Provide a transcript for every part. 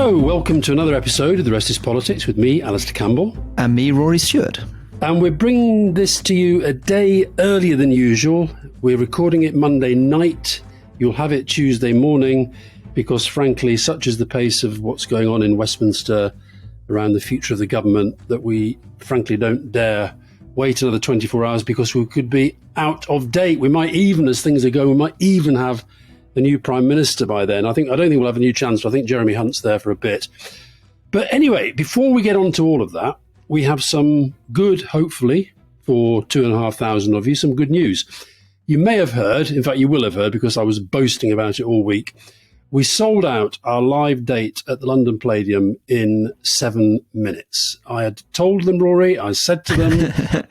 Hello, welcome to another episode of The Rest Is Politics with me, Alistair Campbell. And me, Rory Stewart. And we're bringing this to you a day earlier than usual. We're recording it Monday night. You'll have it Tuesday morning because, frankly, such is the pace of what's going on in Westminster around the future of the government that we, frankly, don't dare wait another 24 hours because we could be out of date. We might even, as things are going, we might even have a new Prime Minister by then. I don't think we'll have a new Chancellor. I think Jeremy Hunt's there for a bit. But anyway, before we get on to all of that, we have some good, hopefully, for 2,500 of you, some good news. You may have heard, in fact, you will have heard because I was boasting about it all week. We sold out our live date at the London Palladium in 7 minutes. I had told them, Rory, I said to them,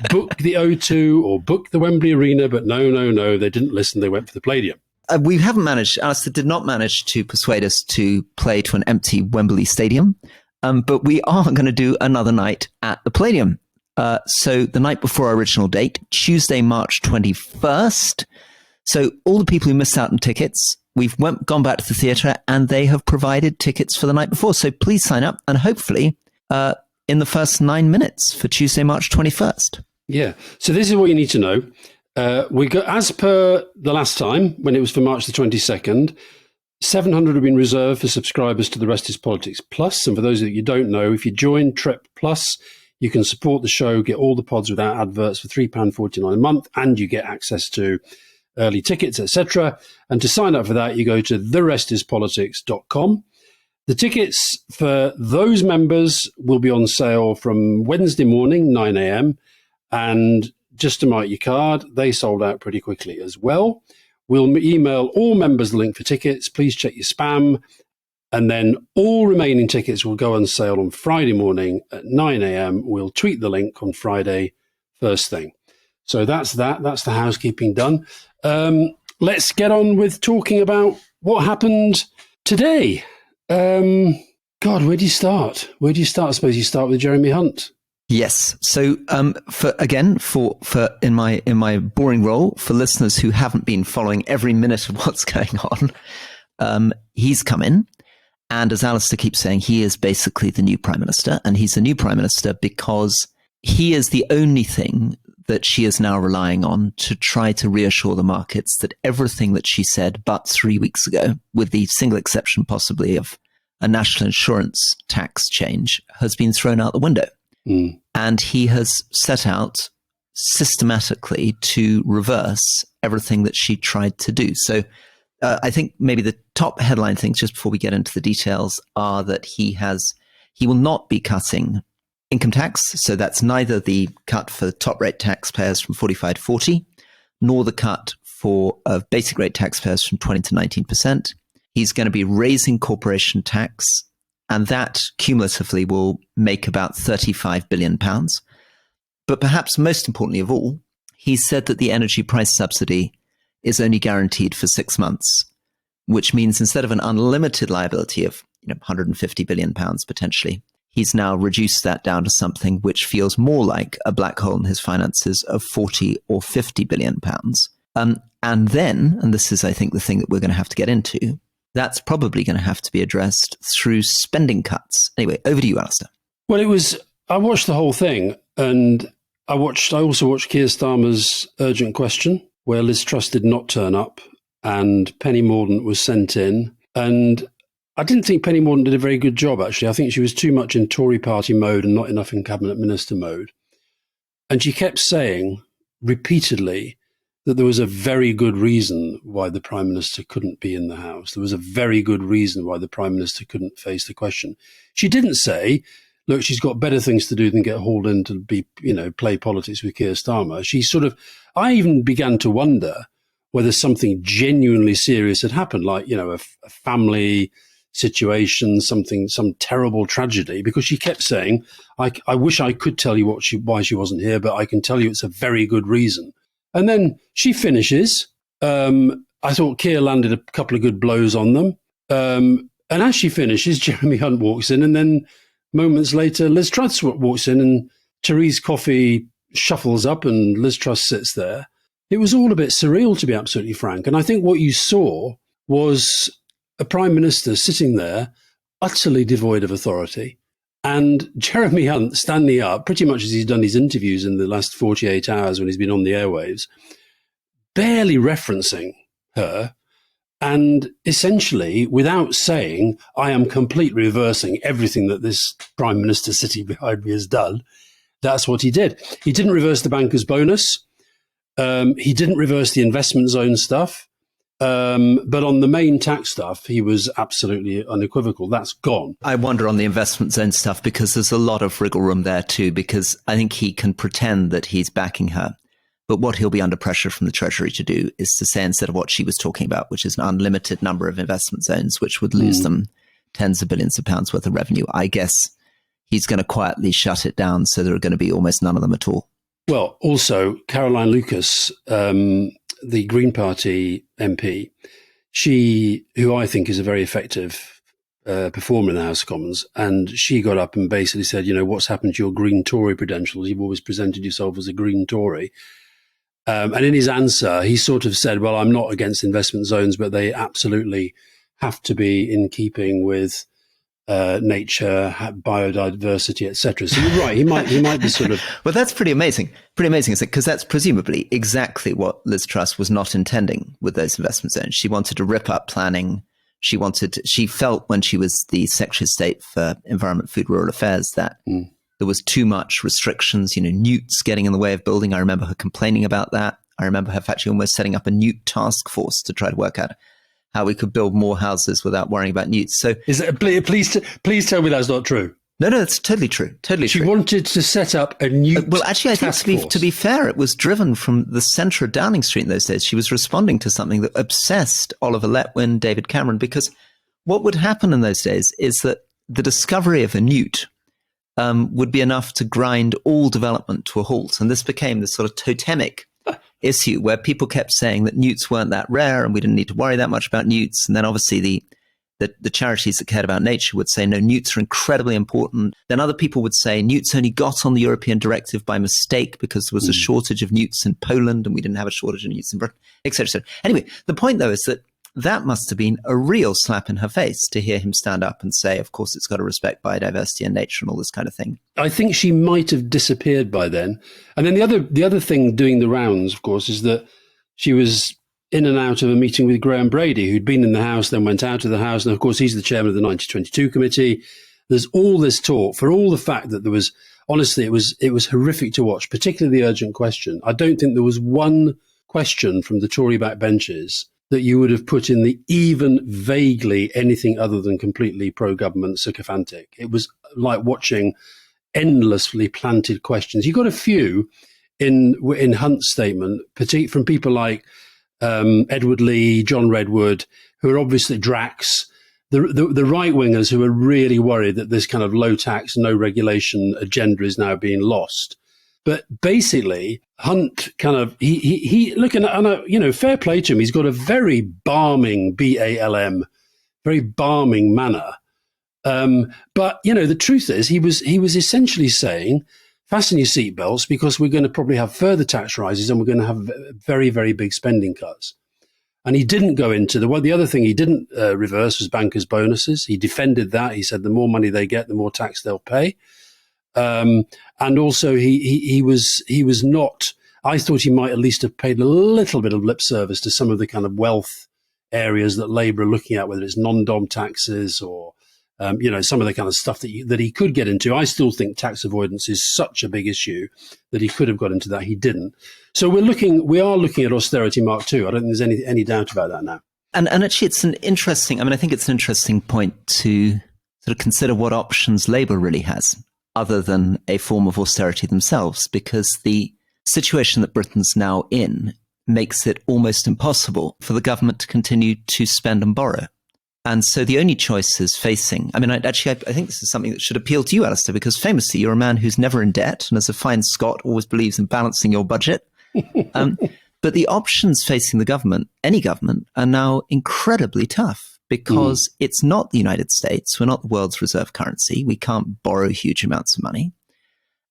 book the O2 or book the Wembley Arena, but no, they didn't listen. They went for the Palladium. We haven't managed, Alistair did not manage to persuade us to play to an empty Wembley Stadium, but we are going to do another night at the Palladium. So the night before our original date, Tuesday, March 21st. So all the people who missed out on tickets, we've gone back to the theatre and they have provided tickets for the night before. So please sign up and hopefully in the first 9 minutes for Tuesday, March 21st. Yeah. So this is what you need to know. We got, as per the last time, when it was for March the 22nd, 700 have been reserved for subscribers to the Rest Is Politics Plus. And for those of you who don't know, if you join Trip Plus, you can support the show, get all the pods without adverts for £3.49 a month, and you get access to early tickets, etc. And to sign up for that, you go to therestispolitics.com. The tickets for those members will be on sale from Wednesday morning, 9 a.m. And just to mark your card, they sold out pretty quickly as well. We'll email all members the link for tickets. Please check your spam. And then all remaining tickets will go on sale on Friday morning at 9 a.m. We'll tweet the link on Friday first thing. So that's that. That's the housekeeping done. Let's get on with talking about what happened today. God, where do you start? I suppose you start with Jeremy Hunt. Yes. So, for in my boring role, for listeners who haven't been following every minute of what's going on, he's come in, and as Alistair keeps saying, he is basically the new Prime Minister, and he's the new Prime Minister because he is the only thing that she is now relying on to try to reassure the markets that everything that she said but 3 weeks ago, with the single exception possibly of a national insurance tax change, has been thrown out the window. And he has set out systematically to reverse everything that she tried to do. So I think maybe the top headline things, just before we get into the details, are that he will not be cutting income tax. So that's neither the cut for top rate taxpayers from 45 to 40, nor the cut for basic rate taxpayers from 20 to 19%. He's going to be raising corporation tax, and that cumulatively will make about £35 billion. But perhaps most importantly of all, he said that the energy price subsidy is only guaranteed for 6 months, which means instead of an unlimited liability of £150 billion potentially, he's now reduced that down to something which feels more like a black hole in his finances of 40 or 50 billion pounds. And then, and this is, I think, the thing that we're going to have to get into, that's probably going to have to be addressed through spending cuts. Anyway, over to you, Alistair. Well, I watched the whole thing, and I also watched Keir Starmer's urgent question, where Liz Truss did not turn up, and Penny Mordaunt was sent in. And I didn't think Penny Mordaunt did a very good job, actually. I think she was too much in Tory party mode and not enough in cabinet minister mode. And she kept saying repeatedly that there was a very good reason why the Prime Minister couldn't be in the House. There was a very good reason why the Prime Minister couldn't face the question. She didn't say, look, she's got better things to do than get hauled in to be, play politics with Keir Starmer. I even began to wonder whether something genuinely serious had happened, like, a family situation, some terrible tragedy, because she kept saying, I wish I could tell you why she wasn't here, but I can tell you it's a very good reason. And then she finishes. I thought Keir landed a couple of good blows on them. And as she finishes, Jeremy Hunt walks in, and then moments later, Liz Truss walks in, and Therese Coffey shuffles up, and Liz Truss sits there. It was all a bit surreal, to be absolutely frank. And I think what you saw was a Prime Minister sitting there utterly devoid of authority. And Jeremy Hunt standing up, pretty much as he's done his interviews in the last 48 hours when he's been on the airwaves, barely referencing her, and essentially, without saying, I am completely reversing everything that this Prime Minister sitting behind me has done. That's what he did. He didn't reverse the banker's bonus. He didn't reverse the investment zone stuff. But on the main tax stuff, he was absolutely unequivocal. That's gone. I wonder on the investment zone stuff, because there's a lot of wriggle room there too, because I think he can pretend that he's backing her. But what he'll be under pressure from the Treasury to do is to say, instead of what she was talking about, which is an unlimited number of investment zones, which would lose them tens of billions of pounds worth of revenue, I guess he's going to quietly shut it down so there are going to be almost none of them at all. Well, also, Caroline Lucas, the Green Party MP, who I think is a very effective performer in the House of Commons, and she got up and basically said, what's happened to your Green Tory credentials? You've always presented yourself as a Green Tory. And in his answer, he sort of said, well, I'm not against investment zones, but they absolutely have to be in keeping with nature, biodiversity, etc. So you're right. He might be sort of. Well, that's pretty amazing. Pretty amazing, isn't it? Because that's presumably exactly what Liz Truss was not intending with those investment zones. She wanted to rip up planning. She felt when she was the Secretary of State for Environment, Food, Rural Affairs that there was too much restrictions, newts getting in the way of building. I remember her complaining about that. I remember her actually almost setting up a newt task force to try to work out how we could build more houses without worrying about newts. So, please tell me that's not true. No, that's totally true. Totally true. She wanted to set up a newt. Well, actually, I think to be fair, it was driven from the centre of Downing Street in those days. She was responding to something that obsessed Oliver Letwin, David Cameron, because what would happen in those days is that the discovery of a newt would be enough to grind all development to a halt. And this became this sort of totemic issue where people kept saying that newts weren't that rare and we didn't need to worry that much about newts. And then obviously the charities that cared about nature would say, no, newts are incredibly important. Then other people would say newts only got on the European directive by mistake because there was a shortage of newts in Poland and we didn't have a shortage of newts in Britain, etc. Anyway, the point though is that must have been a real slap in her face to hear him stand up and say, of course, it's got to respect biodiversity and nature and all this kind of thing. I think she might have disappeared by then. And then the other thing doing the rounds, of course, is that she was in and out of a meeting with Graham Brady, who'd been in the House, then went out of the House. And of course, he's the chairman of the 1922 committee. There's all this talk for all the fact that there was, honestly, it was horrific to watch, particularly the urgent question. I don't think there was one question from the Tory backbenches that you would have put in the even vaguely anything other than completely pro-government sycophantic. It was like watching endlessly planted questions. You got a few in Hunt's statement, particularly from people like Edward Lee, John Redwood, who are obviously Drax, the right-wingers who are really worried that this kind of low tax, no regulation agenda is now being lost. But basically, Hunt kind of, he looking at, fair play to him. He's got a very balming, BALM, very balming manner. But, the truth is he was essentially saying, fasten your seatbelts because we're going to probably have further tax rises and we're going to have very, very big spending cuts. And he didn't go into the other thing he didn't reverse was bankers' bonuses. He defended that. He said the more money they get, the more tax they'll pay. And also he was not, I thought he might at least have paid a little bit of lip service to some of the kind of wealth areas that Labour are looking at, whether it's non-dom taxes or, some of the kind of stuff that he could get into. I still think tax avoidance is such a big issue that he could have got into that. He didn't. So we are looking at austerity Mark II. I don't think there's any doubt about that now. And actually it's I think it's an interesting point to sort of consider what options Labour really has, other than a form of austerity themselves, because the situation that Britain's now in makes it almost impossible for the government to continue to spend and borrow. And so the only choices facing, I think this is something that should appeal to you, Alistair, because famously you're a man who's never in debt and as a fine Scot always believes in balancing your budget. But the options facing the government, any government, are now incredibly tough. Because it's not the United States. We're not the world's reserve currency. We can't borrow huge amounts of money.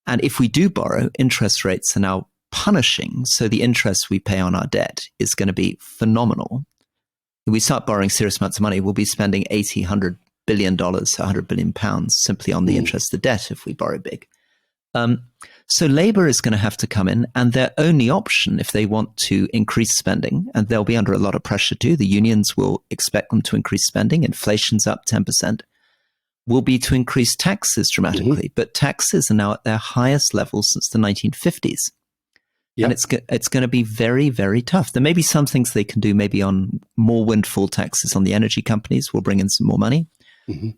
And if we do borrow, interest rates are now punishing. So the interest we pay on our debt is going to be phenomenal. If we start borrowing serious amounts of money, we'll be spending 80, 100 billion, £100 billion simply on the interest of debt if we borrow big. So Labour is going to have to come in, and their only option if they want to increase spending, and they'll be under a lot of pressure too, the unions will expect them to increase spending, inflation's up 10%, will be to increase taxes dramatically. But taxes are now at their highest level since the 1950s. Yep. And it's going to be very, very tough. There may be some things they can do, maybe on more windfall taxes on the energy companies will bring in some more money.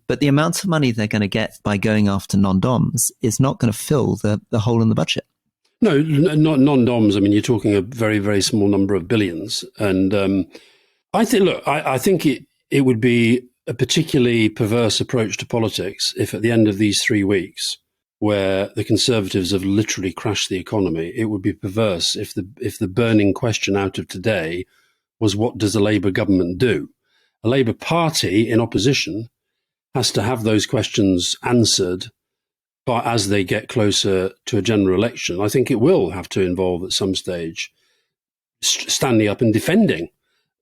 But the amount of money they're going to get by going after non-doms is not going to fill the hole in the budget. No, not non-doms. I mean, you're talking a very, very small number of billions. And I think it would be a particularly perverse approach to politics if at the end of these 3 weeks, where the Conservatives have literally crashed the economy, it would be perverse if the burning question out of today was, what does a Labour government do? A Labour Party in opposition has to have those questions answered as they get closer to a general election. I think it will have to involve at some stage standing up and defending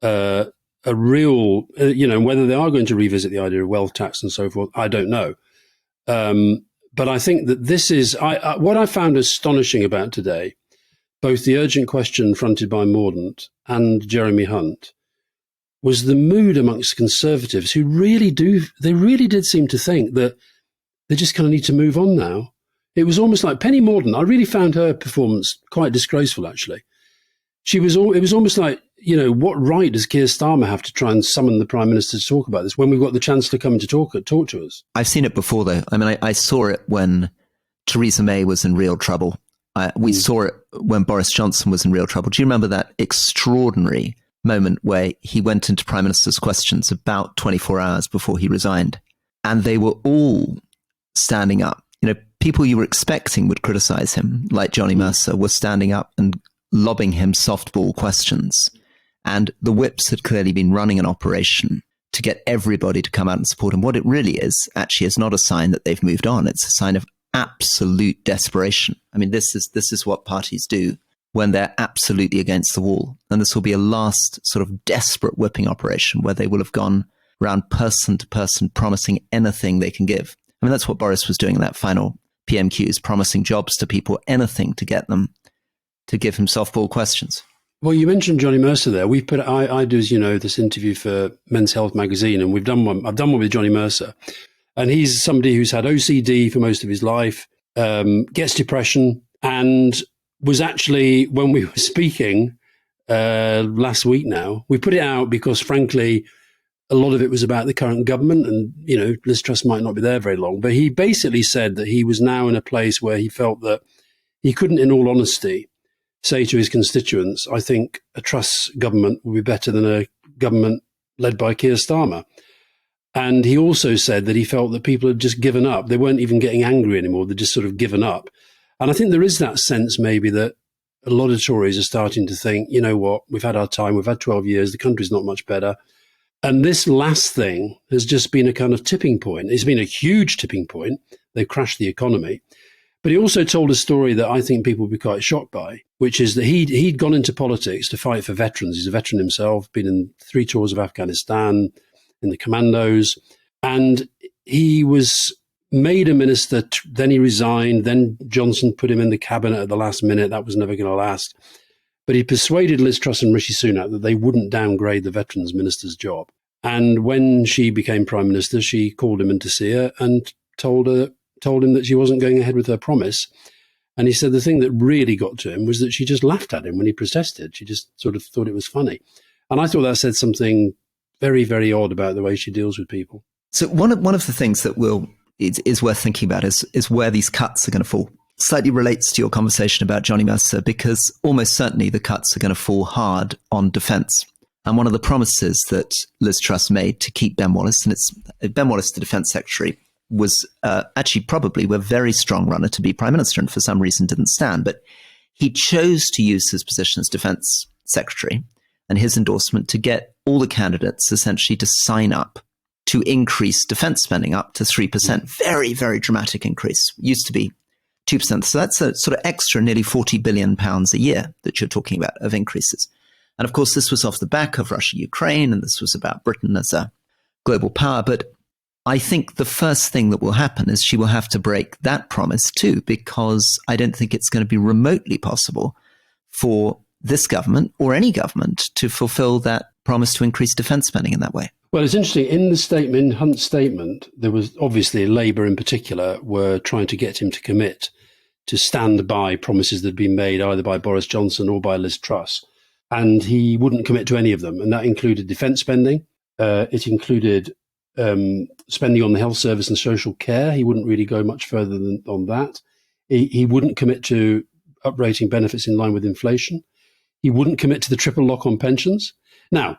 a real, whether they are going to revisit the idea of wealth tax and so forth, I don't know. But I think that this is what I found astonishing about today, both the urgent question fronted by Mordaunt and Jeremy Hunt, was the mood amongst Conservatives who really did seem to think that they just kind of need to move on now. It was almost like Penny Mordaunt. I really found her performance quite disgraceful, actually. It was almost like, what right does Keir Starmer have to try and summon the Prime Minister to talk about this when we've got the chance to come to talk to us? I've seen it before, though. I mean, I saw it when Theresa May was in real trouble. We saw it when Boris Johnson was in real trouble. Do you remember that extraordinary moment where he went into Prime Minister's questions about 24 hours before he resigned, and they were all standing up? People you were expecting would criticize him, like Johnny Mercer, were standing up and lobbing him softball questions. And the whips had clearly been running an operation to get everybody to come out and support him. What it really is, actually, is not a sign that they've moved on. It's a sign of absolute desperation. I mean, this is what parties do when they're absolutely against the wall. And this will be a last sort of desperate whipping operation where they will have gone around person to person promising anything they can give. I mean, that's what Boris was doing in that final PMQs, promising jobs to people, anything to get them to give him softball questions. Well, you mentioned Johnny Mercer there. I do, as you know, this interview for Men's Health magazine, and I've done one with Johnny Mercer. And he's somebody who's had OCD for most of his life, gets depression, and was actually, when we were speaking last week now, we put it out because, frankly, a lot of it was about the current government, and, Liz Truss might not be there very long. But he basically said that he was now in a place where he felt that he couldn't, in all honesty, say to his constituents, I think a Truss government would be better than a government led by Keir Starmer. And he also said that he felt that people had just given up. They weren't even getting angry anymore. They'd just sort of given up. And I think there is that sense maybe that a lot of Tories are starting to think, you know what, we've had our time, we've had 12 years, the country's not much better. And this last thing has just been a kind of tipping point. It's been a huge tipping point. They've crashed the economy. But he also told a story that I think people will be quite shocked by, which is that he'd gone into politics to fight for veterans. He's a veteran himself, been in 3 tours of Afghanistan, in the commandos, and he was made a minister. Then he resigned. Then Johnson put him in the cabinet at the last minute. That was never going to last. But he persuaded Liz Truss and Rishi Sunak that they wouldn't downgrade the veterans minister's job. And when she became Prime Minister, she called him in to see her and told him that she wasn't going ahead with her promise. And he said the thing that really got to him was that she just laughed at him when he protested. She just sort of thought it was funny. And I thought that said something very, very odd about the way she deals with people. So one of the things that is worth thinking about is where these cuts are going to fall. Slightly relates to your conversation about Johnny Mercer, because almost certainly the cuts are going to fall hard on defence. And one of the promises that Liz Truss made to keep Ben Wallace, and it's Ben Wallace, the Defence Secretary, was actually probably a very strong runner to be Prime Minister, and for some reason didn't stand. But he chose to use his position as Defence Secretary and his endorsement to get all the candidates essentially to sign up to increase defence spending up to 3%. Very, very dramatic increase. Used to be 2%. So that's a sort of extra nearly £40 billion a year that you're talking about of increases. And of course, this was off the back of Russia-Ukraine, and this was about Britain as a global power. But I think the first thing that will happen is she will have to break that promise too, because I don't think it's going to be remotely possible for this government or any government to fulfill that promise to increase defence spending in that way. Well, it's interesting. In the statement, in Hunt's statement, there was obviously Labour in particular were trying to get him to commit to stand by promises that had been made either by Boris Johnson or by Liz Truss. And he wouldn't commit to any of them. And that included defence spending. It included spending on the health service and social care. He wouldn't really go much further than on that. He wouldn't commit to uprating benefits in line with inflation. He wouldn't commit to the triple lock on pensions. Now,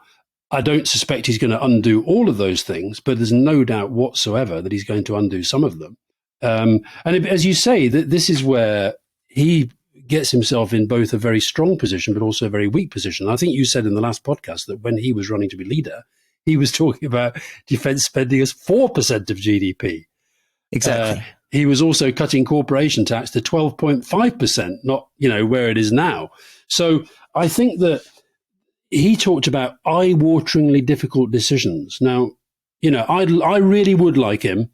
I don't suspect he's going to undo all of those things, but there's no doubt whatsoever that he's going to undo some of them. As you say, this is where he gets himself in both a very strong position, but also a very weak position. I think you said in the last podcast that when he was running to be leader, he was talking about defence spending as 4% of GDP. Exactly. He was also cutting corporation tax to 12.5%, not, where it is now. So I think that he talked about eye-wateringly difficult decisions. Now, I really would like him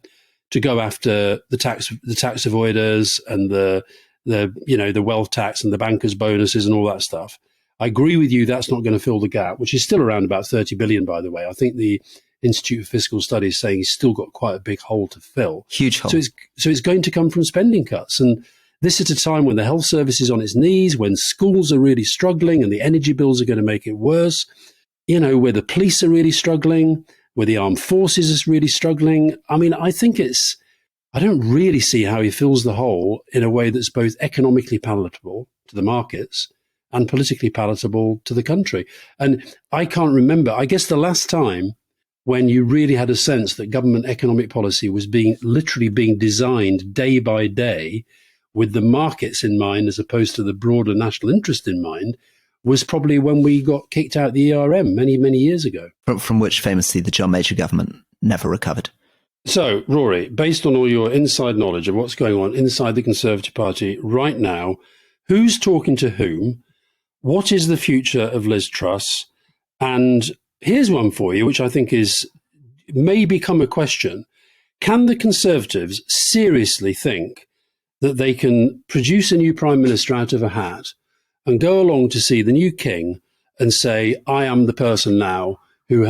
to go after the tax avoiders and the wealth tax and the bankers' bonuses and all that stuff. I agree with you. That's not going to fill the gap, which is still around about 30 billion, by the way. I think the Institute for Fiscal Studies is saying he's still got quite a big hole to fill. Huge hole. So it's going to come from spending cuts. And this is a time when the health service is on its knees, when schools are really struggling and the energy bills are going to make it worse, where the police are really struggling, where the armed forces is really struggling. I mean, I don't really see how he fills the hole in a way that's both economically palatable to the markets and politically palatable to the country. And I can't remember, I guess the last time when you really had a sense that government economic policy was literally being designed day by day with the markets in mind as opposed to the broader national interest in mind, was probably when we got kicked out the ERM many, many years ago. From which famously the John Major government never recovered. So, Rory, based on all your inside knowledge of what's going on inside the Conservative Party right now, who's talking to whom? What is the future of Liz Truss? And here's one for you, which I think may become a question. Can the Conservatives seriously think that they can produce a new Prime Minister out of a hat and go along to see the new King and say, I am the person now who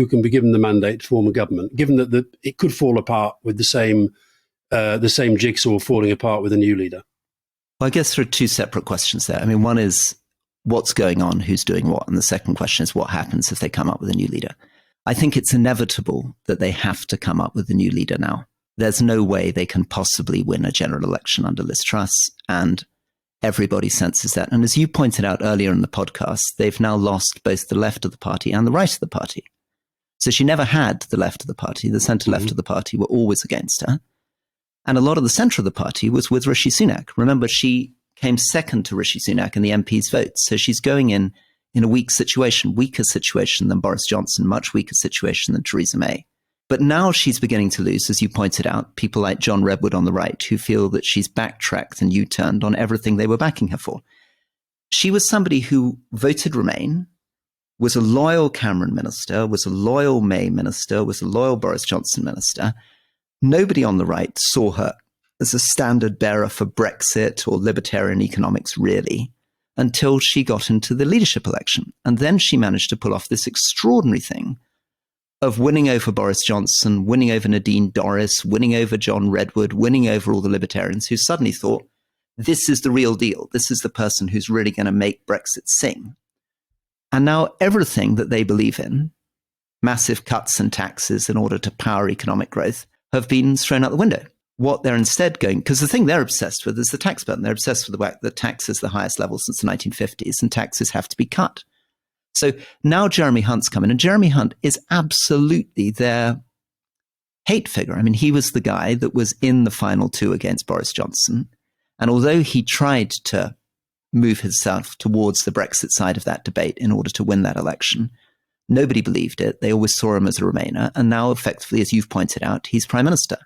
can be given the mandate to form a government, given that it could fall apart with the same jigsaw falling apart with a new leader? Well, I guess there are two separate questions there. I mean, one is what's going on, who's doing what? And the second question is what happens if they come up with a new leader? I think it's inevitable that they have to come up with a new leader now. There's no way they can possibly win a general election under Liz Truss, and everybody senses that. And as you pointed out earlier in the podcast, they've now lost both the left of the party and the right of the party. So she never had the left of the party. The centre left of the party were always against her. And a lot of the centre of the party was with Rishi Sunak. Remember, she came second to Rishi Sunak in the MP's votes. So she's going in a weaker situation than Boris Johnson, much weaker situation than Theresa May. But now she's beginning to lose, as you pointed out, people like John Redwood on the right who feel that she's backtracked and U-turned on everything they were backing her for. She was somebody who voted Remain, was a loyal Cameron minister, was a loyal May minister, was a loyal Boris Johnson minister. Nobody on the right saw her as a standard bearer for Brexit or libertarian economics, really, until she got into the leadership election. And then she managed to pull off this extraordinary thing of winning over Boris Johnson, winning over Nadine Dorries, winning over John Redwood, winning over all the libertarians who suddenly thought, this is the real deal. This is the person who's really going to make Brexit sing. And now everything that they believe in, massive cuts and taxes in order to power economic growth, have been thrown out the window. What they're instead going, because the thing they're obsessed with is the tax burden. They're obsessed with the fact that tax is the highest level since the 1950s and taxes have to be cut. So now Jeremy Hunt's come in, and Jeremy Hunt is absolutely their hate figure. I mean, he was the guy that was in the final two against Boris Johnson. And although he tried to move himself towards the Brexit side of that debate in order to win that election, nobody believed it. They always saw him as a Remainer. And now, effectively, as you've pointed out, he's Prime Minister.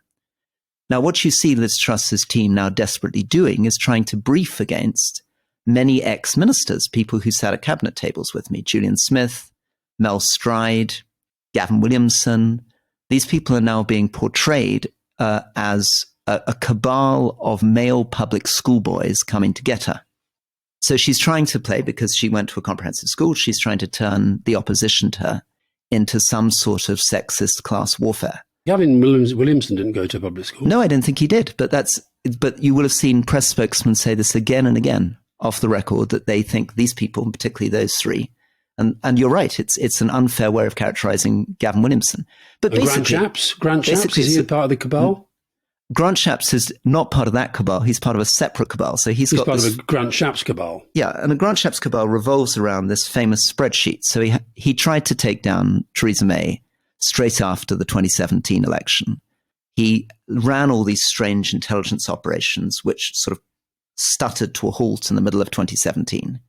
Now, what you see Liz Truss's team now desperately doing is trying to brief against many ex-ministers, people who sat at cabinet tables with me, Julian Smith, Mel Stride, Gavin Williamson, These people are now being portrayed as a cabal of male public schoolboys coming to get her. So she's trying to play, because she went to a comprehensive school, she's trying to turn the opposition to her into some sort of sexist class warfare. Gavin Williamson didn't go to a public school. No, I didn't think he did. But you will have seen press spokesmen say this again and again off the record, that they think these people, particularly those three, and you're right, it's an unfair way of characterizing Gavin Williamson. But basically, Grant Shapps, is he a part of the cabal? Grant Shapps is not part of that cabal. He's part of a separate cabal. So he's got part of a Grant Shapps cabal. Yeah, and the Grant Shapps cabal revolves around this famous spreadsheet. So he tried to take down Theresa May straight after the 2017 election. He ran all these strange intelligence operations, which sort of stuttered to a halt in the middle of 2017.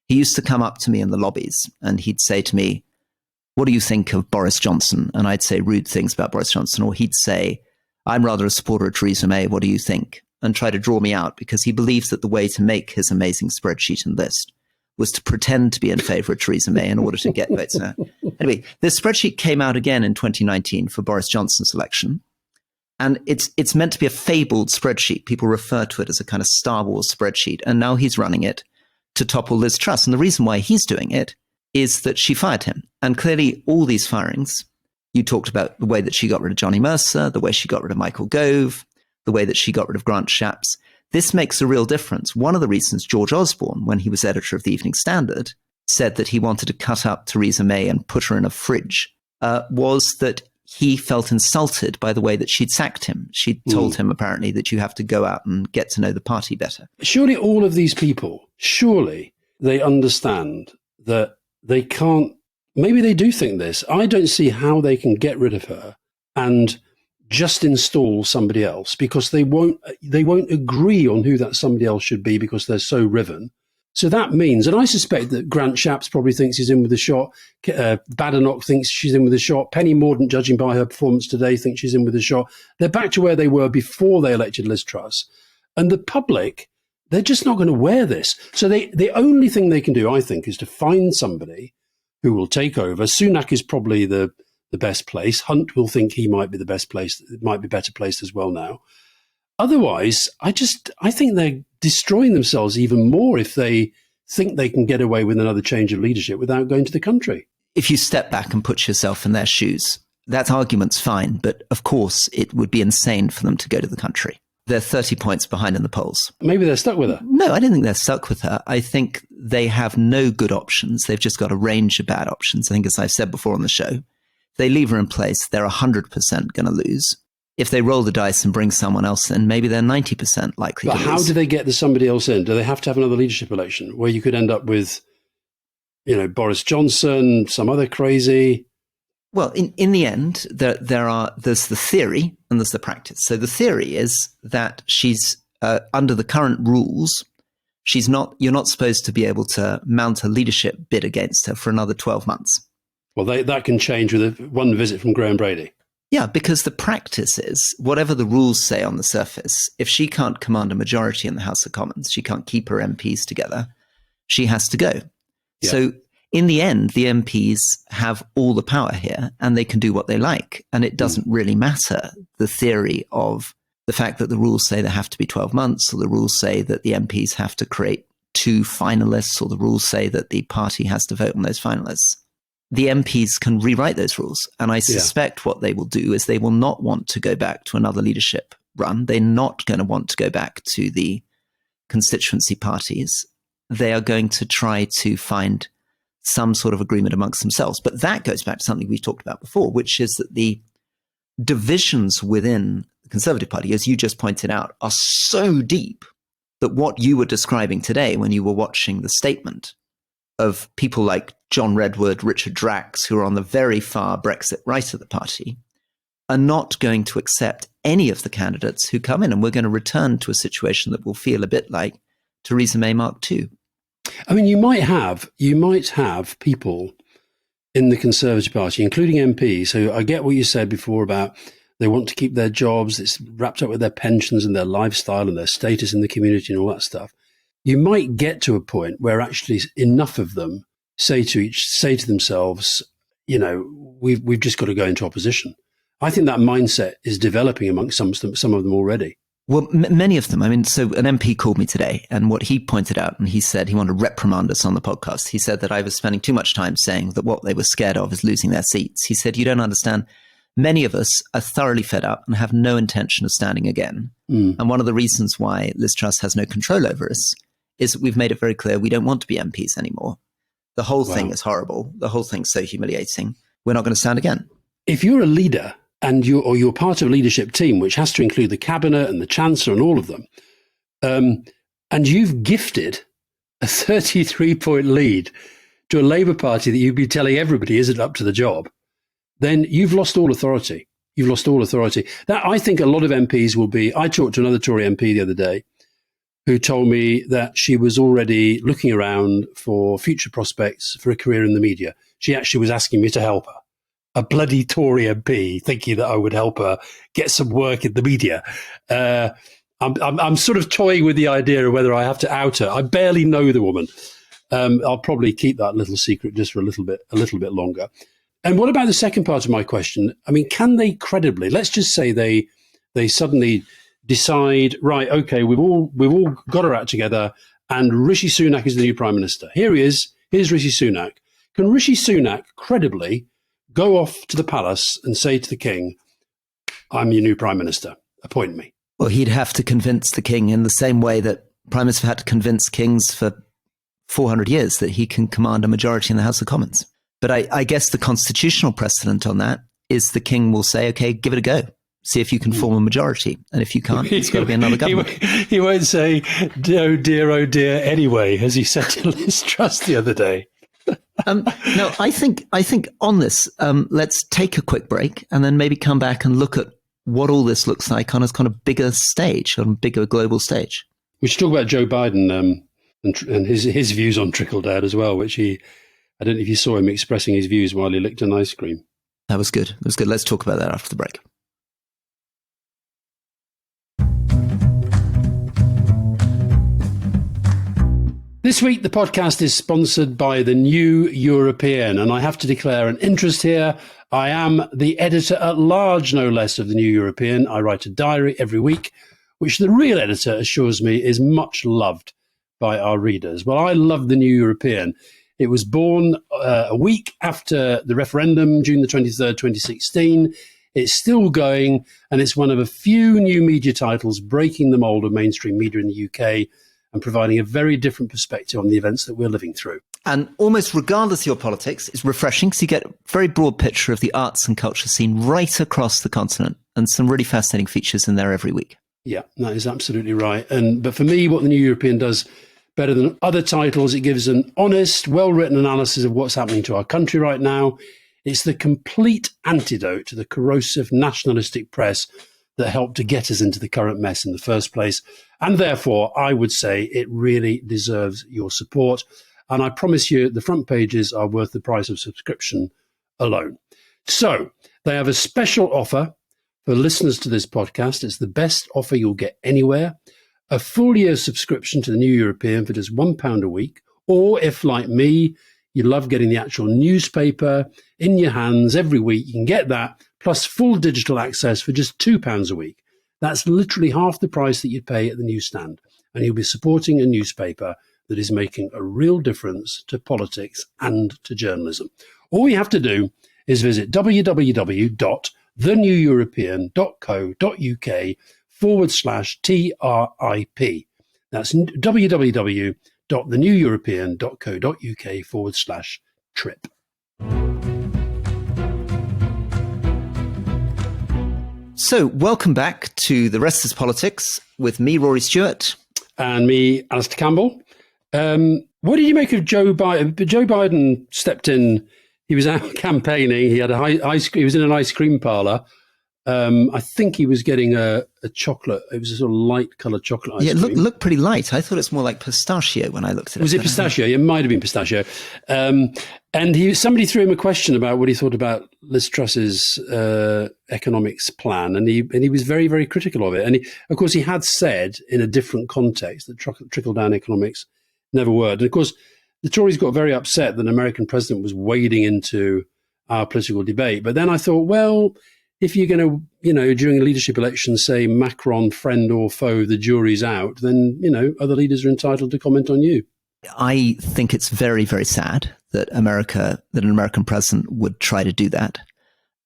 He used to come up to me in the lobbies and he'd say to me, "What do you think of Boris Johnson?" And I'd say rude things about Boris Johnson, or he'd say, "I'm rather a supporter of Theresa May. What do you think?" And try to draw me out, because he believes that the way to make his amazing spreadsheet and list was to pretend to be in favor of Theresa May in order to get votes. Anyway, this spreadsheet came out again in 2019 for Boris Johnson's election. And it's meant to be a fabled spreadsheet. People refer to it as a kind of Star Wars spreadsheet. And now he's running it to topple Liz Truss. And the reason why he's doing it is that she fired him. And clearly all these firings, you talked about the way that she got rid of Johnny Mercer, the way she got rid of Michael Gove, the way that she got rid of Grant Shapps. This makes a real difference. One of the reasons George Osborne, when he was editor of the Evening Standard, said that he wanted to cut up Theresa May and put her in a fridge was that he felt insulted by the way that she'd sacked him. She'd told him, apparently, that you have to go out and get to know the party better. Surely all of these people, surely they understand that they can't, maybe they do think this. I don't see how they can get rid of her and just install somebody else, because they won't agree on who that somebody else should be, because they're so riven. So that means, and I suspect that Grant Shapps probably thinks he's in with a shot. Badenoch thinks she's in with a shot. Penny Mordaunt, judging by her performance today, thinks she's in with a shot. They're back to where they were before they elected Liz Truss. And the public, they're just not going to wear this. So the only thing they can do, I think, is to find somebody who will take over. Sunak is probably the best place. Hunt will think he might be the best place. It might be better placed as well now. Otherwise, I think they're destroying themselves even more if they think they can get away with another change of leadership without going to the country. If you step back and put yourself in their shoes, that argument's fine. But of course, it would be insane for them to go to the country. They're 30 points behind in the polls. Maybe they're stuck with her. No, I don't think they're stuck with her. I think they have no good options. They've just got a range of bad options. I think, as I've said before on the show, if they leave her in place, they're 100% going to lose. If they roll the dice and bring someone else in, maybe they're 90% likely to lose. But how do they get somebody else in? Do they have to have another leadership election where you could end up with, Boris Johnson, some other crazy? Well, in the end, there's the theory and there's the practice. So the theory is that she's under the current rules, you're not supposed to be able to mount a leadership bid against her for another 12 months. Well, that can change with one visit from Graham Brady. Yeah, because the practice is, whatever the rules say on the surface, if she can't command a majority in the House of Commons, she can't keep her MPs together, she has to go. Yeah. So in the end, the MPs have all the power here and they can do what they like. And it doesn't really matter, the theory of the fact that the rules say there have to be 12 months, or the rules say that the MPs have to create 2 finalists, or the rules say that the party has to vote on those finalists. The MPs can rewrite those rules. And I suspect what they will do is they will not want to go back to another leadership run. They're not going to want to go back to the constituency parties. They are going to try to find some sort of agreement amongst themselves. But that goes back to something we've talked about before, which is that the divisions within the Conservative Party, as you just pointed out, are so deep that what you were describing today when you were watching the statement of people like John Redwood, Richard Drax, who are on the very far Brexit right of the party, are not going to accept any of the candidates who come in. And we're going to return to a situation that will feel a bit like Theresa May Mark II. I mean, you might have people in the Conservative Party, including MPs, who, I get what you said before about they want to keep their jobs, it's wrapped up with their pensions and their lifestyle and their status in the community and all that stuff. You might get to a point where actually enough of them say to themselves, we've just got to go into opposition. I think that mindset is developing amongst some of them already. Well, many of them. I mean, so an MP called me today, and what he pointed out, and he said he wanted to reprimand us on the podcast. He said that I was spending too much time saying that what they were scared of is losing their seats. He said, you don't understand. Many of us are thoroughly fed up and have no intention of standing again. And one of the reasons why Liz Truss has no control over us is that we've made it very clear we don't want to be MPs anymore. The whole thing is horrible. The whole thing's so humiliating. We're not going to stand again. If you're a leader and you're part of a leadership team, which has to include the cabinet and the chancellor and all of them, and you've gifted a 33-point lead to a Labour Party that you'd be telling everybody isn't up to the job, then you've lost all authority. You've lost all authority. That, I think a lot of MPs will be. I talked to another Tory MP the other day who told me that she was already looking around for future prospects for a career in the media. She actually was asking me to help her. A bloody Tory MP thinking that I would help her get some work in the media. I'm sort of toying with the idea of whether I have to out her. I barely know the woman. I'll probably keep that little secret just for a little bit longer. And what about the second part of my question? I mean, can they credibly? Let's just say they suddenly decide, right? Okay, we've all got our act together, and Rishi Sunak is the new Prime Minister. Here he is. Here's Rishi Sunak. Can Rishi Sunak credibly go off to the palace and say to the king, I'm your new Prime Minister, appoint me? Well, he'd have to convince the king in the same way that Prime Minister had to convince kings for 400 years that he can command a majority in the House of Commons. But I guess the constitutional precedent on that is the king will say, okay, give it a go. See if you can form a majority. And if you can't, it's got to be another government. He won't say, oh dear, anyway, as he said to Liz Truss the other day. No, I think on this, let's take a quick break and then maybe come back and look at what all this looks like on a kind of bigger stage, on a bigger global stage. We should talk about Joe Biden and his views on trickle down as well, which I don't know if you saw him expressing his views while he licked an ice cream. That was good. It was good. Let's talk about that after the break. This week, the podcast is sponsored by the New European, and I have to declare an interest here. I am the editor-at-large, no less, of the New European. I write a diary every week, which the real editor assures me is much loved by our readers. Well, I love the New European. It was born a week after the referendum, June the 23rd, 2016. It's still going, and it's one of a few new media titles breaking the mold of mainstream media in the UK and providing a very different perspective on the events that we're living through. And almost regardless of your politics, it's refreshing because you get a very broad picture of the arts and culture scene right across the continent, and some really fascinating features in there every week. Yeah, that is absolutely right. But for me, what the New European does better than other titles, it gives an honest, well-written analysis of what's happening to our country right now. It's the complete antidote to the corrosive nationalistic press that helped to get us into the current mess in the first place. And therefore, I would say it really deserves your support. And I promise you, the front pages are worth the price of subscription alone. So they have a special offer for listeners to this podcast. It's the best offer you'll get anywhere. A full year subscription to the New European for just £1 a week. Or if, like me, you love getting the actual newspaper in your hands every week, you can get that, plus full digital access for just £2 a week. That's literally half the price that you'd pay at the newsstand. And you'll be supporting a newspaper that is making a real difference to politics and to journalism. All you have to do is visit www.theneweuropean.co.uk/TRIP. That's www.theneweuropean.co.uk/trip. So welcome back to The Rest Is Politics with me, Rory Stewart. And me, Alistair Campbell. What did you make of Joe Biden? Joe Biden stepped in. He was out campaigning. He had he was in an ice cream parlor. I think he was getting a chocolate. It was a sort of light coloured chocolate ice cream. Yeah, it looked pretty light. I thought it's more like pistachio when I looked at it. Was it pistachio? It might have been pistachio. And somebody threw him a question about what he thought about Liz Truss's economics plan, and he was very, very critical of it. And of course, he had said in a different context that trickle down economics never worked. And of course, the Tories got very upset that an American president was wading into our political debate. But then I thought, well, if you're going to, during a leadership election, say Macron, friend or foe, the jury's out, then, other leaders are entitled to comment on you. I think it's very, very sad that an American president would try to do that.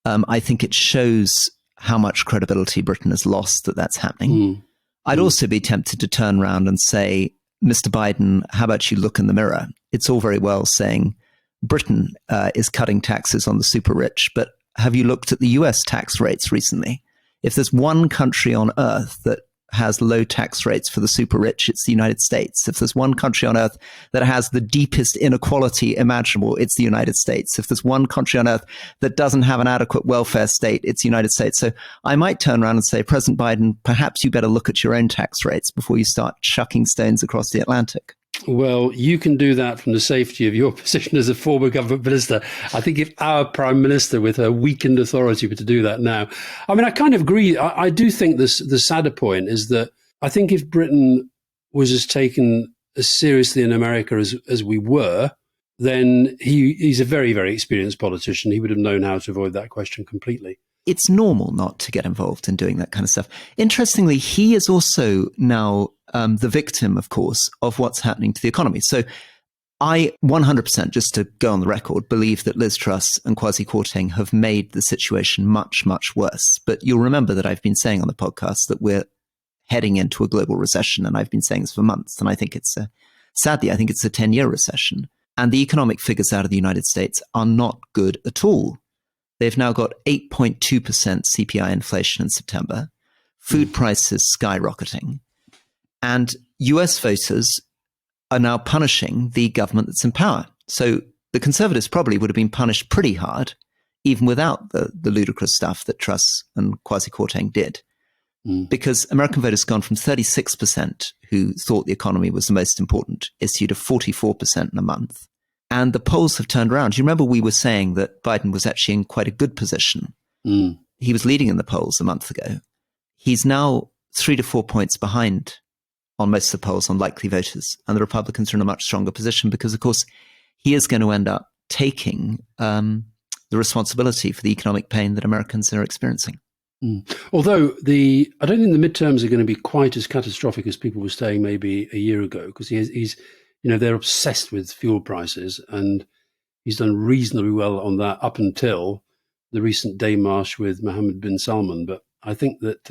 I think it shows how much credibility Britain has lost that that's happening. I'd also be tempted to turn around and say, Mr. Biden, how about you look in the mirror? It's all very well saying Britain is cutting taxes on the super rich, but have you looked at the US tax rates recently? If there's one country on earth that has low tax rates for the super rich, it's the United States. If there's one country on earth that has the deepest inequality imaginable, it's the United States. If there's one country on earth that doesn't have an adequate welfare state, it's the United States. So I might turn around and say, President Biden, perhaps you better look at your own tax rates before you start chucking stones across the Atlantic. Well, you can do that from the safety of your position as a former government minister. I think if our prime minister with her weakened authority were to do that now, I mean, I kind of agree. I do think the sadder point is that I think if Britain was as taken as seriously in America as we were, then he's a very, very experienced politician. He would have known how to avoid that question completely. It's normal not to get involved in doing that kind of stuff. Interestingly, he is also now the victim, of course, of what's happening to the economy. So I 100%, just to go on the record, believe that Liz Truss and Kwasi Kwarteng have made the situation much, much worse. But you'll remember that I've been saying on the podcast that we're heading into a global recession, and I've been saying this for months. And I think sadly, I think it's a 10-year recession. And the economic figures out of the United States are not good at all. They've now got 8.2% CPI inflation in September, food prices skyrocketing, and US voters are now punishing the government that's in power. So the Conservatives probably would have been punished pretty hard, even without the ludicrous stuff that Truss and Kwasi Kwarteng did, because American voters have gone from 36% who thought the economy was the most important issue to 44% in a month. And the polls have turned around. Do you remember we were saying that Biden was actually in quite a good position? He was leading in the polls a month ago. He's now 3 to 4 points behind on most of the polls on likely voters. And the Republicans are in a much stronger position because, of course, he is going to end up taking the responsibility for the economic pain that Americans are experiencing. Although I don't think the midterms are going to be quite as catastrophic as people were saying maybe a year ago, because he's they're obsessed with fuel prices, and he's done reasonably well on that up until the recent démarche with Mohammed bin Salman. But I think that,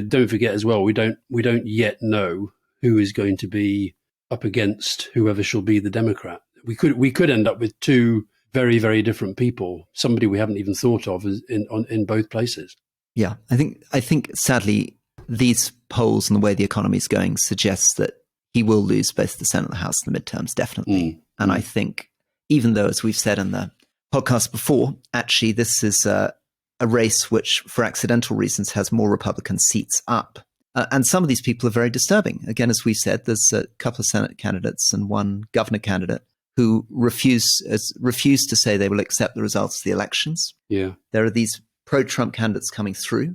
don't forget as well, we don't yet know who is going to be up against whoever shall be the Democrat. We could end up with two very, very different people, somebody we haven't even thought of in both places. Yeah, I think sadly, these polls and the way the economy is going suggests that he will lose both the Senate and the House in the midterms, definitely. And I think, even though, as we've said in the podcast before, actually this is a race which, for accidental reasons, has more Republican seats up. And some of these people are very disturbing. Again, as we said, there's a couple of Senate candidates and one governor candidate who refuse to say they will accept the results of the elections. Yeah, there are these pro-Trump candidates coming through.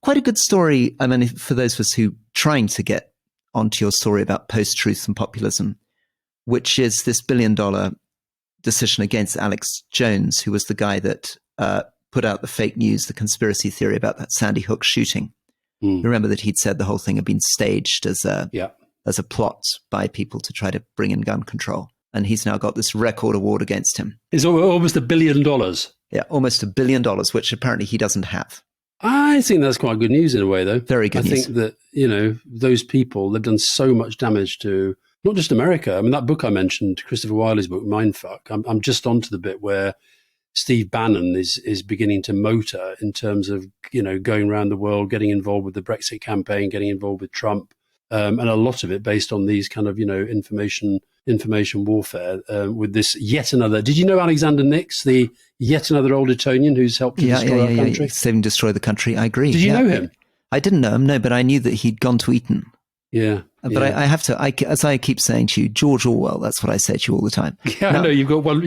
Quite a good story. I mean, for those of us who trying to get onto your story about post-truth and populism, which is this $1 billion decision against Alex Jones, who was the guy that put out the fake news, the conspiracy theory about that Sandy Hook shooting. Remember that he'd said the whole thing had been staged as a plot by people to try to bring in gun control. And he's now got this record award against him. It's almost $1 billion. Yeah, almost $1 billion, which apparently he doesn't have. I think that's quite good news in a way, though. Very good news. I think that, those people, they've done so much damage to not just America. I mean, that book I mentioned, Christopher Wiley's book, Mindfuck, I'm just onto the bit where Steve Bannon is beginning to motor in terms of, going around the world, getting involved with the Brexit campaign, getting involved with Trump, and a lot of it based on these kind of, information warfare with this yet another. Did you know Alexander Nix, the yet another old Etonian who's helped to destroy our country? Saving destroy the country. I agree. Did you know him? I didn't know him, no, but I knew that he'd gone to Eton. Yeah. But I have to, as I keep saying to you, George Orwell, that's what I say to you all the time. Yeah, I know, you've got one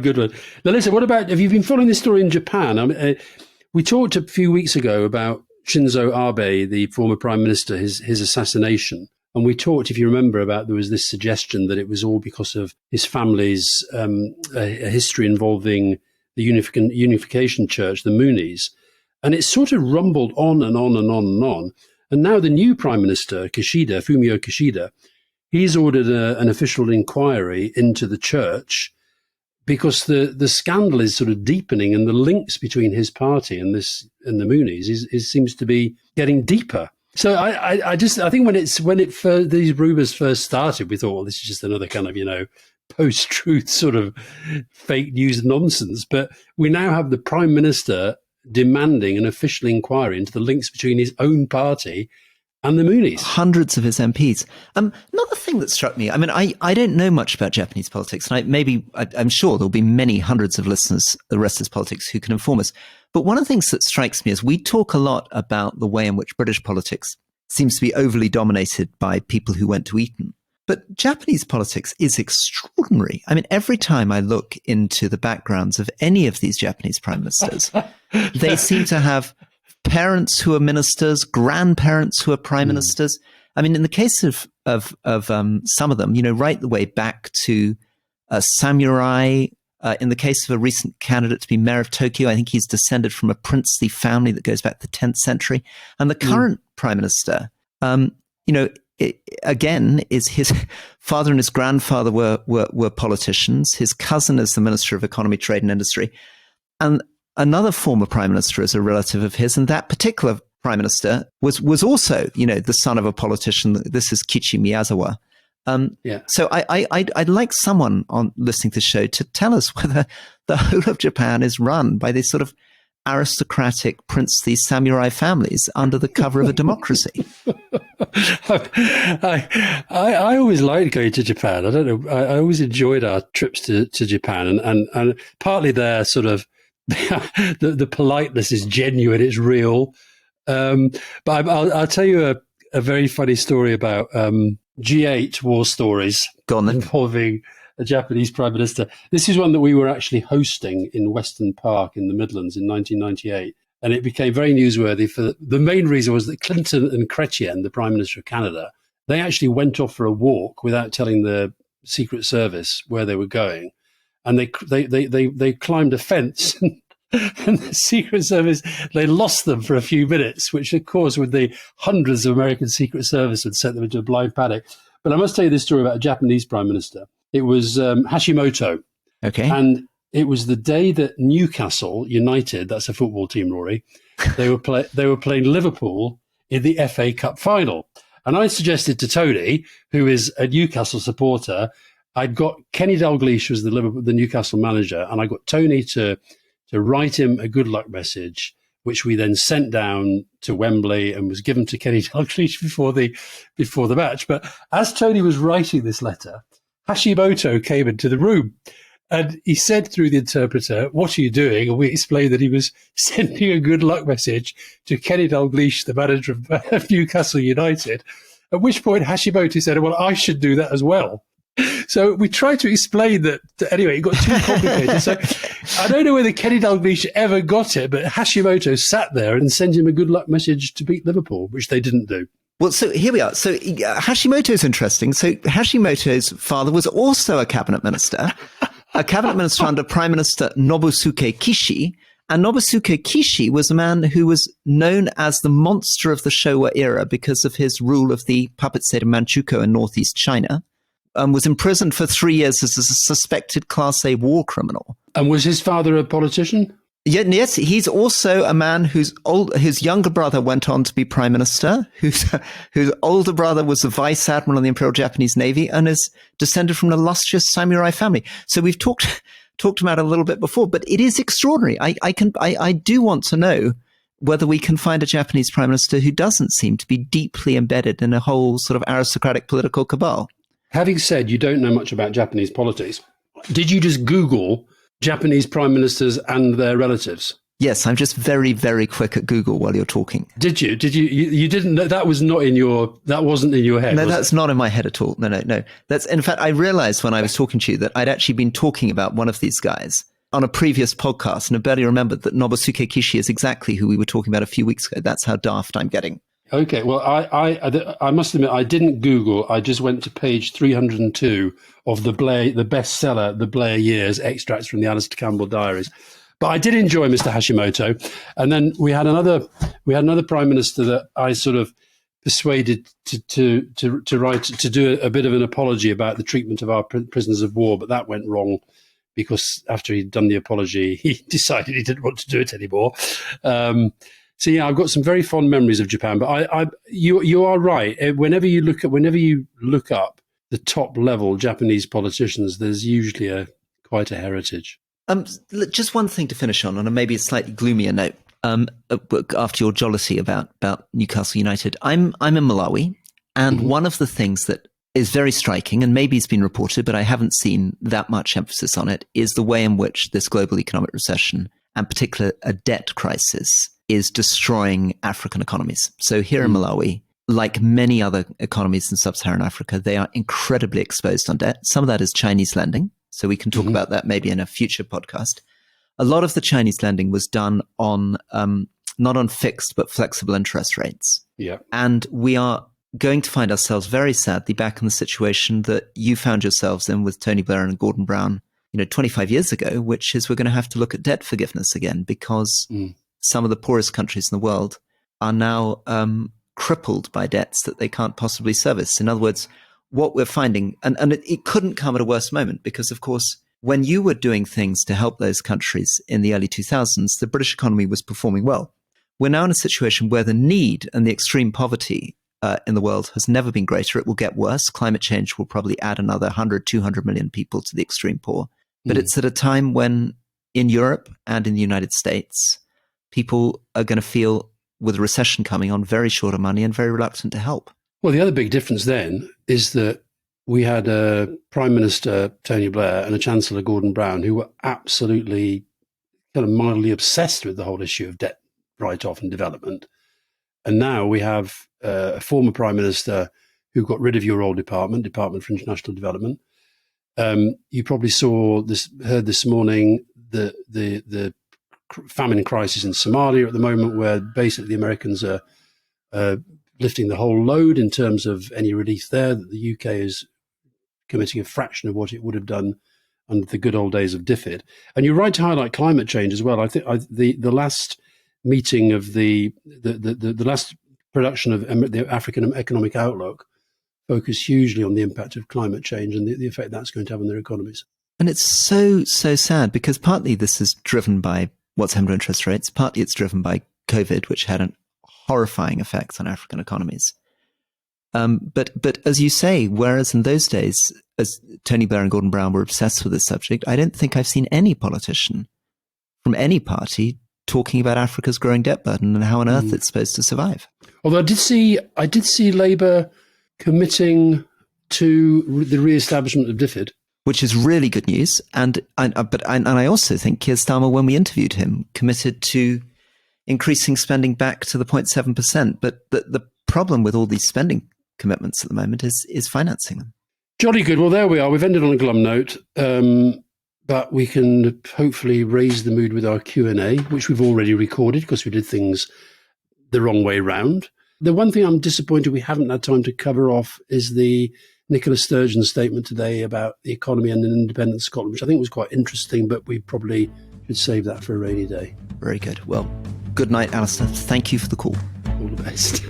good one. Now listen, have you been following this story in Japan? I mean, we talked a few weeks ago about Shinzo Abe, the former prime minister, his assassination. And we talked, if you remember, about there was this suggestion that it was all because of his family's a history involving the Unification Church, the Moonies. And it sort of rumbled on and on and on and on. And now the new Prime Minister, Fumio Kishida, he's ordered an official inquiry into the church because the scandal is sort of deepening, and the links between his party and the Moonies seems to be getting deeper. So I think when these rumours first started, we thought, well, this is just another kind of post-truth sort of fake news nonsense. But we now have the Prime Minister demanding an official inquiry into the links between his own party and the Moonies. Hundreds of his MPs. Another thing that struck me, I mean, I don't know much about Japanese politics, and I'm sure there'll be many hundreds of listeners, the Rest Is Politics, who can inform us. But one of the things that strikes me is we talk a lot about the way in which British politics seems to be overly dominated by people who went to Eton. But Japanese politics is extraordinary. I mean, every time I look into the backgrounds of any of these Japanese prime ministers, they seem to have parents who are ministers, grandparents who are prime ministers. I mean, in the case of some of them, right the way back to samurai. In the case of a recent candidate to be mayor of Tokyo, I think he's descended from a princely family that goes back to the 10th century. And the current prime minister, again, is his father and his grandfather were politicians. His cousin is the Minister of Economy, Trade and Industry. And another former prime minister is a relative of his. And that particular prime minister was also, the son of a politician. This is Kichi Miyazawa. So I'd like someone on listening to the show to tell us whether the whole of Japan is run by these sort of aristocratic, princely samurai families under the cover of a democracy. I always liked going to Japan. I don't know. I always enjoyed our trips to Japan, and partly their sort of the politeness is genuine, it's real. But I'll tell you a very funny story about G8 war stories involving a Japanese prime minister. This is one that we were actually hosting in Weston Park in the Midlands in 1998. And it became very newsworthy for the main reason was that Clinton and Chrétien, the Prime Minister of Canada, they actually went off for a walk without telling the Secret Service where they were going. And they climbed a fence and the Secret Service, they lost them for a few minutes, which, of course, with the hundreds of American Secret Service would set them into a blind panic. But I must tell you this story about a Japanese prime minister. It was Hashimoto. Okay. And it was the day that Newcastle United, that's a football team, Rory, they were playing Liverpool in the FA Cup final. And I suggested to Tony, who is a Newcastle supporter, I'd got Kenny Dalglish was the Newcastle manager, and I got Tony to write him a good luck message, which we then sent down to Wembley and was given to Kenny Dalglish before the match. But as Tony was writing this letter, Hashimoto came into the room and he said through the interpreter, "What are you doing?" And we explained that he was sending a good luck message to Kenny Dalglish, the manager of Newcastle United, at which point Hashimoto said, "Well, I should do that as well." So we tried to explain that. Anyway, it got too complicated. So I don't know whether Kenny Dalglish ever got it, but Hashimoto sat there and sent him a good luck message to beat Liverpool, which they didn't do. Well, so here we are. So Hashimoto is interesting. So Hashimoto's father was also a cabinet minister under Prime Minister Nobusuke Kishi. And Nobusuke Kishi was a man who was known as the monster of the Showa era because of his rule of the puppet state of Manchukuo in northeast China. Was imprisoned for 3 years as a suspected Class A war criminal. And was his father a politician? Yes, he's also a man whose younger brother went on to be prime minister, whose older brother was the vice admiral in the Imperial Japanese Navy, and is descended from an illustrious samurai family. So we've talked about it a little bit before, but it is extraordinary. I do want to know whether we can find a Japanese prime minister who doesn't seem to be deeply embedded in a whole sort of aristocratic political cabal. Having said you don't know much about Japanese politics, did you just Google Japanese prime ministers and their relatives? Yes, I'm just very, very quick at Google while you're talking. Did you? You didn't know that wasn't in your head? No, that's not in my head at all. No. That's, in fact, I realized when I was talking to you that I'd actually been talking about one of these guys on a previous podcast, and I barely remembered that Nobusuke Kishi is exactly who we were talking about a few weeks ago. That's how daft I'm getting. Okay, well, I must admit, I didn't Google. I just went to page 302 of the bestseller, The Blair Years, extracts from the Alistair Campbell diaries. But I did enjoy Mr. Hashimoto. And then we had another prime minister that I sort of persuaded to do a bit of an apology about the treatment of our prisoners of war, but that went wrong because after he'd done the apology, he decided he didn't want to do it anymore. So yeah, I've got some very fond memories of Japan. But you are right. Whenever you look up the top level Japanese politicians, there's usually quite a heritage. Just one thing to finish on maybe a slightly gloomier note. After your jollity about Newcastle United, I'm in Malawi, and one of the things that is very striking, and maybe it's been reported, but I haven't seen that much emphasis on it, is the way in which this global economic recession, and particularly a debt crisis, is destroying African economies. So here in Malawi, like many other economies in sub-Saharan Africa, they are incredibly exposed on debt. Some of that is Chinese lending, so we can talk about that maybe in a future podcast. A lot of the Chinese lending was done on not on fixed but flexible interest rates. Yeah. And we are going to find ourselves very sadly back in the situation that you found yourselves in with Tony Blair and Gordon Brown, 25 years ago, which is we're going to have to look at debt forgiveness again because some of the poorest countries in the world are now crippled by debts that they can't possibly service. In other words, what we're finding, and it couldn't come at a worse moment because, of course, when you were doing things to help those countries in the early 2000s, the British economy was performing well. We're now in a situation where the need and the extreme poverty in the world has never been greater. It will get worse. Climate change will probably add another 100, 200 million people to the extreme poor. But it's at a time when in Europe and in the United States, people are going to feel with a recession coming on very short of money and very reluctant to help. Well, the other big difference then is that we had a Prime Minister, Tony Blair, and a Chancellor, Gordon Brown, who were absolutely kind of mildly obsessed with the whole issue of debt write-off and development. And now we have a former Prime Minister who got rid of your old Department for International Development. You probably heard this morning the famine crisis in Somalia at the moment, where basically the Americans are lifting the whole load in terms of any relief there, that the UK is committing a fraction of what it would have done under the good old days of DFID. And you're right to highlight climate change as well. I think the last meeting of the last production of the African Economic Outlook focused hugely on the impact of climate change and the effect that's going to have on their economies. And it's so sad because partly this is driven by what's happened to interest rates, partly it's driven by COVID, which had an horrifying effect on African economies. But as you say, whereas in those days, as Tony Blair and Gordon Brown were obsessed with this subject, I don't think I've seen any politician from any party talking about Africa's growing debt burden and how on earth it's supposed to survive. Although I did see Labour committing to the re-establishment of DFID, which is really good news. And I also think Keir Starmer, when we interviewed him, committed to increasing spending back to the 0.7%. But the problem with all these spending commitments at the moment is financing them. Jolly good. Well, there we are. We've ended on a glum note, but we can hopefully raise the mood with our Q&A, which we've already recorded because we did things the wrong way round. The one thing I'm disappointed we haven't had time to cover off is the Nicola Sturgeon statement today about the economy and an independent Scotland, which I think was quite interesting, but we probably should save that for a rainy day. Very good. Well, good night, Alistair. Thank you for the call. All the best.